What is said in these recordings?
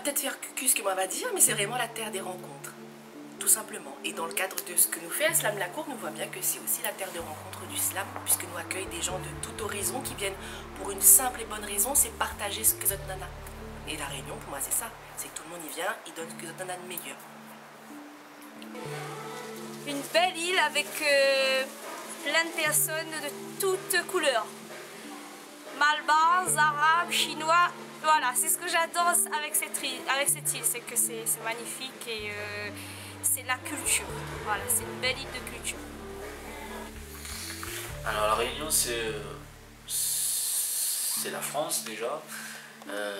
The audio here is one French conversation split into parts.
peut-être faire cucu ce que moi va dire, mais c'est vraiment la terre des rencontres. Tout simplement. Et dans le cadre de ce que nous fait Slam la Cour, nous voit bien que c'est aussi la terre de rencontre du slam, puisque nous accueillons des gens de tout horizon qui viennent pour une simple et bonne raison, c'est partager ce que Zot Nana. Et la Réunion, pour moi, c'est ça. C'est que tout le monde y vient, il donne ce que Zot Nana de meilleur. Une belle île avec plein de personnes de toutes couleurs. Malbars, arabes, chinois, voilà, c'est ce que j'adore avec cette île, c'est que c'est magnifique et c'est la culture. Voilà, c'est une belle île de culture. Alors la Réunion, c'est la France déjà.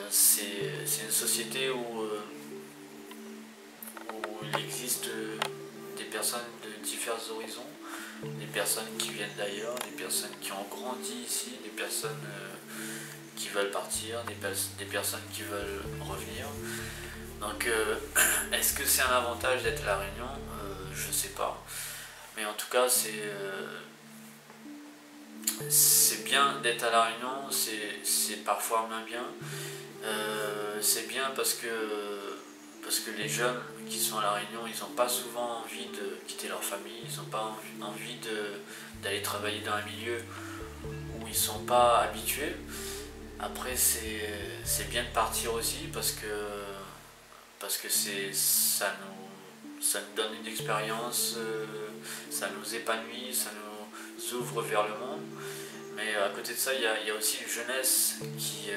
C'est une société où il existe des personnes de divers horizons, des personnes qui viennent d'ailleurs, des personnes qui ont grandi ici, des personnes qui veulent partir, des personnes qui veulent revenir. Donc est-ce que c'est un avantage d'être à La Réunion? Je ne sais pas. Mais en tout cas, c'est bien d'être à La Réunion, c'est parfois moins bien. C'est bien parce que les jeunes qui sont à La Réunion, ils n'ont pas souvent envie de quitter leur famille, ils n'ont pas envie d'aller travailler dans un milieu où ils ne sont pas habitués. Après, c'est bien de partir aussi parce que ça nous donne une expérience, ça nous épanouit, ça nous ouvre vers le monde. Mais à côté de ça, il y a aussi une jeunesse qui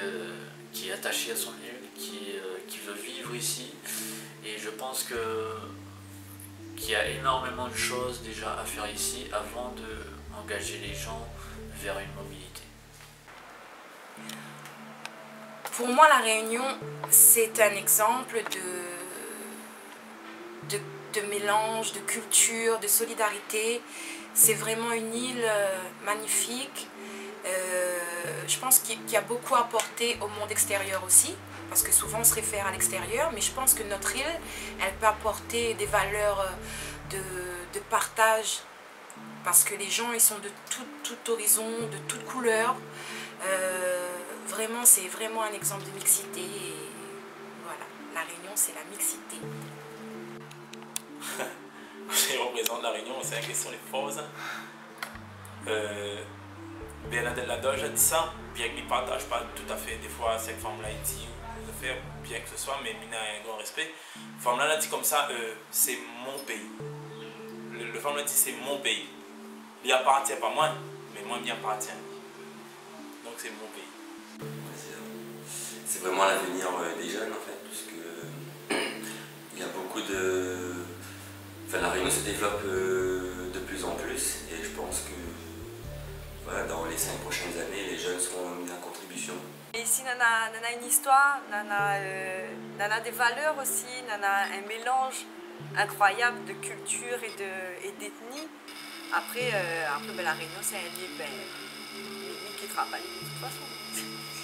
est attachée à son île, qui veut vivre ici. Et je pense qu'il y a énormément de choses déjà à faire ici avant d'engager les gens vers une mobilité. Pour moi, La Réunion, c'est un exemple de mélange, de culture, de solidarité. C'est vraiment une île magnifique. Je pense qu'il y a beaucoup à apporter au monde extérieur aussi, parce que souvent on se réfère à l'extérieur, mais je pense que notre île, elle peut apporter des valeurs de partage, parce que les gens, ils sont de tout horizon, de toute couleur. Vraiment, c'est vraiment un exemple de mixité. Et voilà, La Réunion, c'est la mixité. Je représente La Réunion, c'est la question des forces. Bernadette Ladoge a dit ça, bien qu'il ne partage pas tout à fait des fois cette femme-là, il dit de faire bien que ce soit, mais il a un grand respect. Femme-là a dit comme ça, c'est mon pays. Le femme-là dit c'est mon pays. Il appartient pas moi, mais moi il appartient. Donc c'est mon pays. C'est vraiment l'avenir des jeunes en fait, puisque il y a beaucoup de... Enfin, La Réunion se développe de plus en plus et je pense que voilà, dans les 5 prochaines années, les jeunes seront mis en contribution. Et ici, Nana a une histoire, Nana a des valeurs aussi, Nana a un mélange incroyable de culture et d'ethnie. Après La Réunion, c'est un lieu qui travaille de toute façon.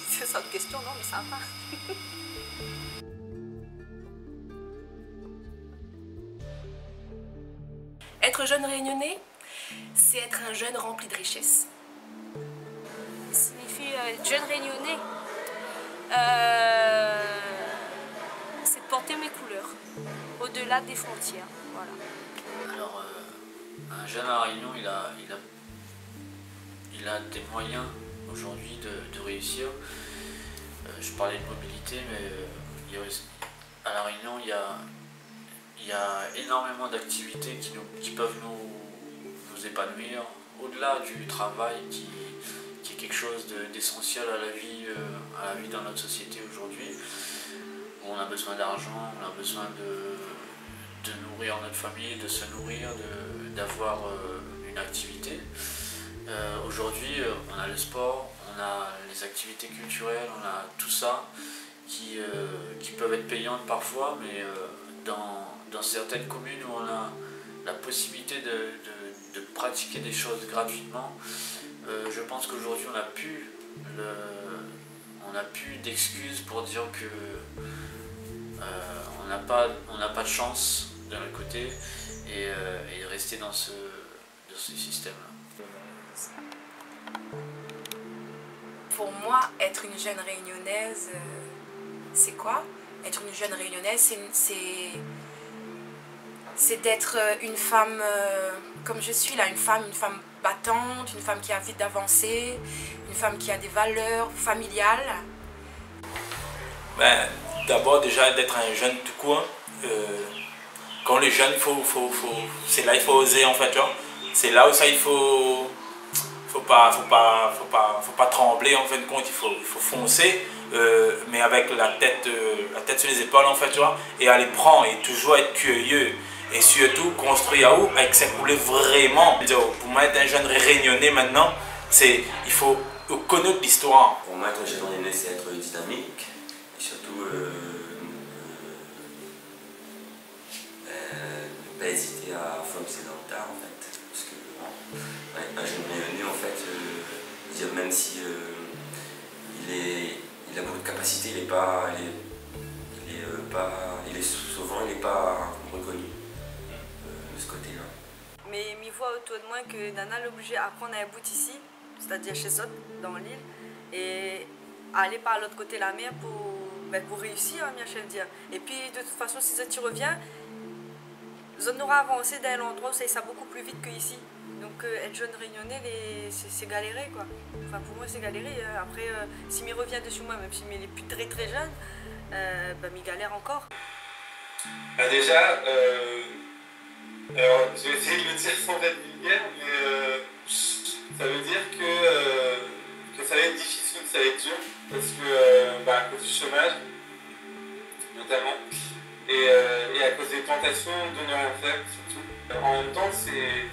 C'est ça de question, non, mais ça va. Être jeune réunionnais, c'est être un jeune rempli de richesses. Signifie être jeune réunionnais, c'est de porter mes couleurs, au-delà des frontières. Voilà. Alors, un jeune à La Réunion, il a des moyens aujourd'hui de réussir. Je parlais de mobilité, mais à La Réunion, il y a énormément d'activités qui peuvent nous épanouir, au-delà du travail qui est quelque chose d'essentiel à la vie dans notre société aujourd'hui, où on a besoin d'argent, on a besoin de nourrir notre famille, de se nourrir, d'avoir une activité. Aujourd'hui, on a le sport, on a les activités culturelles, on a tout ça qui peuvent être payantes parfois, mais dans certaines communes où on a la possibilité de pratiquer des choses gratuitement, je pense qu'aujourd'hui on n'a plus d'excuses pour dire que on n'a pas de chance d'un autre côté et rester dans ce système-là. Pour moi, être une jeune réunionnaise, c'est quoi? être une jeune réunionnaise, c'est d'être une femme comme je suis là, une femme battante, une femme qui a envie d'avancer, une femme qui a des valeurs familiales. Ben, d'abord déjà d'être un jeune tout court. Quand les jeunes, c'est là il faut oser en fait, tu vois. C'est là où ça il faut pas trembler en fin de compte, il faut foncer, mais avec la tête sur les épaules en fait, tu vois, et aller prendre et toujours être curieux. Et surtout construire avec ses coulées vraiment. Pour moi, être un jeune réunionnais maintenant, il faut connaître l'histoire. Pour moi, être un jeune réunionnais, c'est être dynamique et surtout ne pas hésiter à foncer dans le tard en fait. Parce que un jeune réunionnais en fait, même si il a beaucoup de capacités, souvent il n'est pas reconnu. Mais m'y vois autour de moi que Nana l'obligé à prendre un bout ici, c'est-à-dire chez Zot, dans l'île, et aller par l'autre côté de la mer pour réussir, bien chef dire. Et puis de toute façon, si Zot y revient, Zot n'aura avancé dans l'endroit où ça ira beaucoup plus vite qu'ici. Donc être jeune réunionnais, c'est galérer quoi. Enfin pour moi c'est galérer. Après, s'il m'y revient dessus moi, même s'il est plus très très jeune, m'y galère encore. Déjà, alors, je vais essayer de le dire sans être vulgaire, mais ça veut dire que ça va être difficile, ça va être dur, parce que à cause du chômage, notamment, et à cause des tentations de ne rien faire, surtout. En même temps, c'est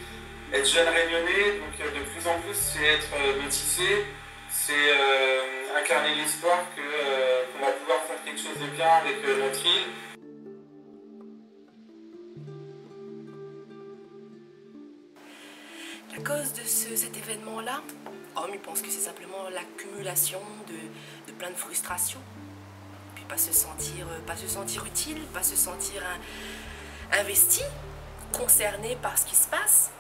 être jeune réunionnais, donc de plus en plus, c'est être métissé, c'est incarner l'espoir qu'on va pouvoir faire quelque chose de bien avec notre île. À cause de cet événement-là, je pense que c'est simplement l'accumulation de plein de frustrations. Puis pas se sentir utile, pas se sentir investi, concerné par ce qui se passe.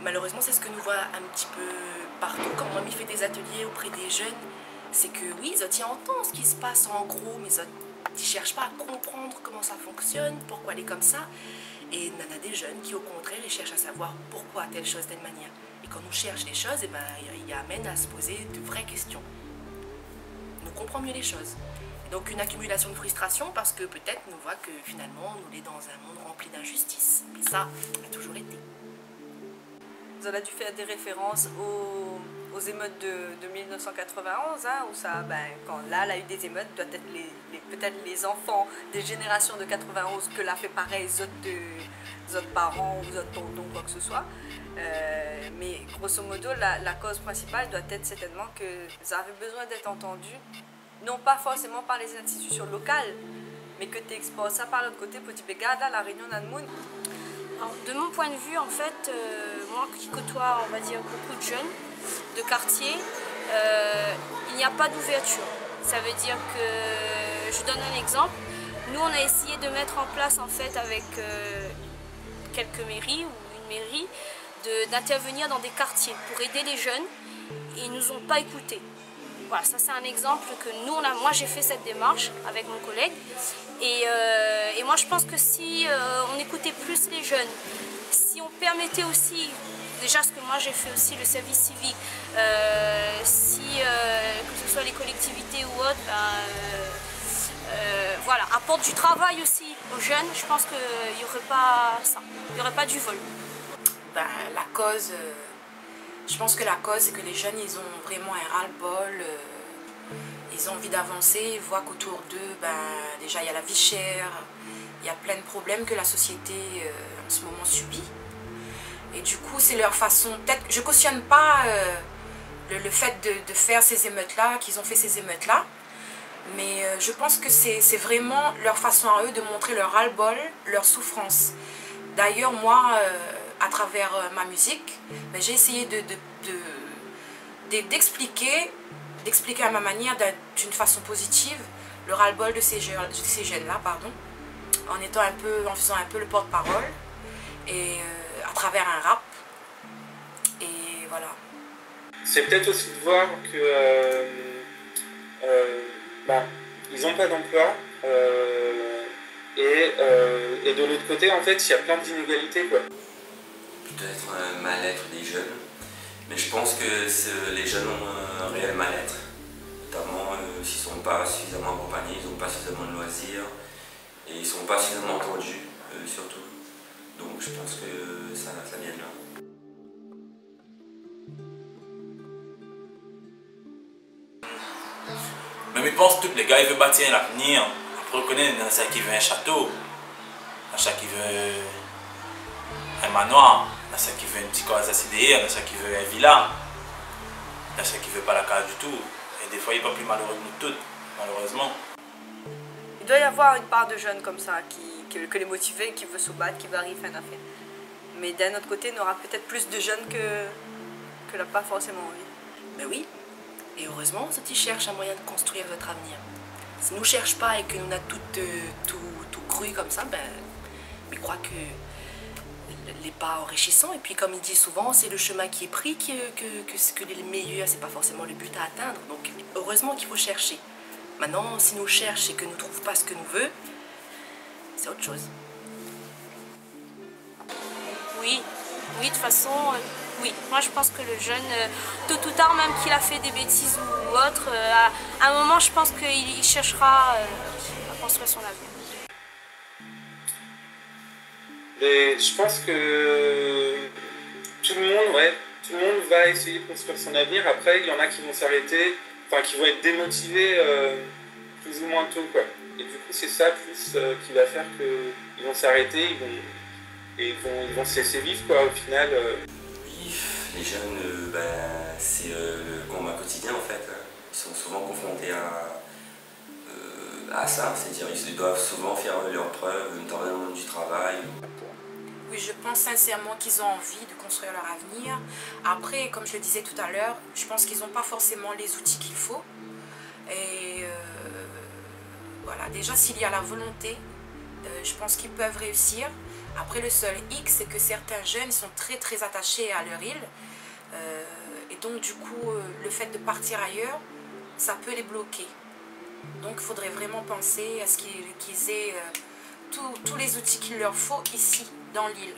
Malheureusement, c'est ce que nous voit un petit peu partout. Quand on fait des ateliers auprès des jeunes, c'est que oui, ils entendent ce qui se passe en gros, mais ils ne cherchent pas à comprendre comment ça fonctionne, pourquoi elle est comme ça. Et il y en a des jeunes qui, au contraire, ils cherchent à savoir pourquoi telle chose, telle manière. Et quand on cherche les choses, il amène à se poser de vraies questions. On comprend mieux les choses. Et donc une accumulation de frustration parce que peut-être nous voit que finalement, nous sommes dans un monde rempli d'injustice. Mais ça a toujours été. Vous avez dû faire des références aux émeutes de 1991, hein, où ça, quand là, il y a eu des émeutes, peut-être les enfants des générations de 91 que l'a fait pareil, les autres parents ou les autres tontons, quoi que ce soit. Mais grosso modo, la cause principale doit être certainement que vous avez besoin d'être entendus, non pas forcément par les institutions locales, mais que tu exportes ça par l'autre côté pour dire, regarde là, la réunion d'Anmoun. De mon point de vue, en fait, moi qui côtoie, on va dire, beaucoup de jeunes de quartier, il n'y a pas d'ouverture. Ça veut dire que, je donne un exemple, nous on a essayé de mettre en place en fait avec quelques mairies ou une mairie d'intervenir dans des quartiers pour aider les jeunes et ils ne nous ont pas écoutés. Voilà, ça c'est un exemple que nous, moi j'ai fait cette démarche avec mon collègue et moi je pense que si on écoutait plus les jeunes, si on permettait aussi, déjà ce que moi j'ai fait aussi, le service civique, que ce soit les collectivités ou autres, voilà, apporte du travail aussi aux jeunes, je pense qu'il n'y aurait pas ça, il n'y aurait pas du vol. La cause, je pense que la cause c'est que les jeunes ils ont vraiment un ras-le-bol, ils ont envie d'avancer, ils voient qu'autour d'eux, déjà il y a la vie chère, il y a plein de problèmes que la société en ce moment subit. Et du coup c'est leur façon, peut-être, je cautionne pas le fait de faire ces émeutes-là, qu'ils ont fait ces émeutes-là, mais je pense que c'est vraiment leur façon à eux de montrer leur ras-le-bol, leur souffrance. D'ailleurs moi, à travers ma musique, j'ai essayé d'expliquer à ma manière, d'une façon positive, le ras-le-bol de ces jeunes-là, en faisant un peu le porte-parole, et à travers un rap, et voilà. C'est peut-être aussi de voir que ils n'ont pas d'emploi, Et de l'autre côté, en fait, il y a plein d'inégalités, quoi. Peut-être un mal-être des jeunes, mais je pense que les jeunes ont un réel mal-être, notamment s'ils ne sont pas suffisamment accompagnés, ils n'ont pas suffisamment de loisirs et ils ne sont pas suffisamment entendus, surtout. Donc je pense que ça vient de là. Mais je pense que tous les gars ils veulent bâtir l'avenir. Après, on connaît, il y en a qui veut un château, il y en a qui veut un manoir, il y en a qui veut une petite case à CDI, il y en a qui veut un villa, il y en a qui veut pas la case du tout. Et des fois, il n'est pas plus malheureux que nous toutes, malheureusement. Il doit y avoir une part de jeunes comme ça, que les motiver, qui veut se battre, qui veut arriver à une affaire. Mais d'un autre côté, on aura peut-être plus de jeunes que n'a pas forcément envie. Ben oui, et heureusement, ceux qui cherchent un moyen de construire votre avenir. Si nous ne cherchons pas et que nous avons tout cru comme ça, ben, je crois que les pas enrichissants. Et puis comme il dit souvent, c'est le chemin qui est pris que les meilleurs, c'est pas forcément le but à atteindre. Donc heureusement qu'il faut chercher. Maintenant, si nous cherchons et que nous ne trouvons pas ce que nous voulons, c'est autre chose. Oui, de toute façon, oui. Moi je pense que le jeune, tôt ou tard, même qu'il a fait des bêtises ou autre, à un moment je pense qu'il cherchera à construire son avenir. Et je pense que tout le monde va essayer de construire son avenir. Après, il y en a qui vont s'arrêter, enfin qui vont être démotivés plus ou moins tôt, quoi. Et du coup, c'est ça plus qui va faire qu'ils vont s'arrêter, ils vont se laisser vivre, quoi, au final. Oui, les jeunes, c'est le combat quotidien en fait. Ils sont souvent confrontés à ça, c'est-à-dire ils doivent souvent faire leurs preuves, notamment dans le monde du travail. Oui, je pense sincèrement qu'ils ont envie de construire leur avenir. Après, comme je le disais tout à l'heure, je pense qu'ils n'ont pas forcément les outils qu'il faut. Et voilà, déjà s'il y a la volonté, je pense qu'ils peuvent réussir. Après, le seul hic, c'est que certains jeunes sont très très attachés à leur île. Et donc du coup, le fait de partir ailleurs, ça peut les bloquer. Donc il faudrait vraiment penser à ce qu'ils aient tous les outils qu'il leur faut ici, dans l'île.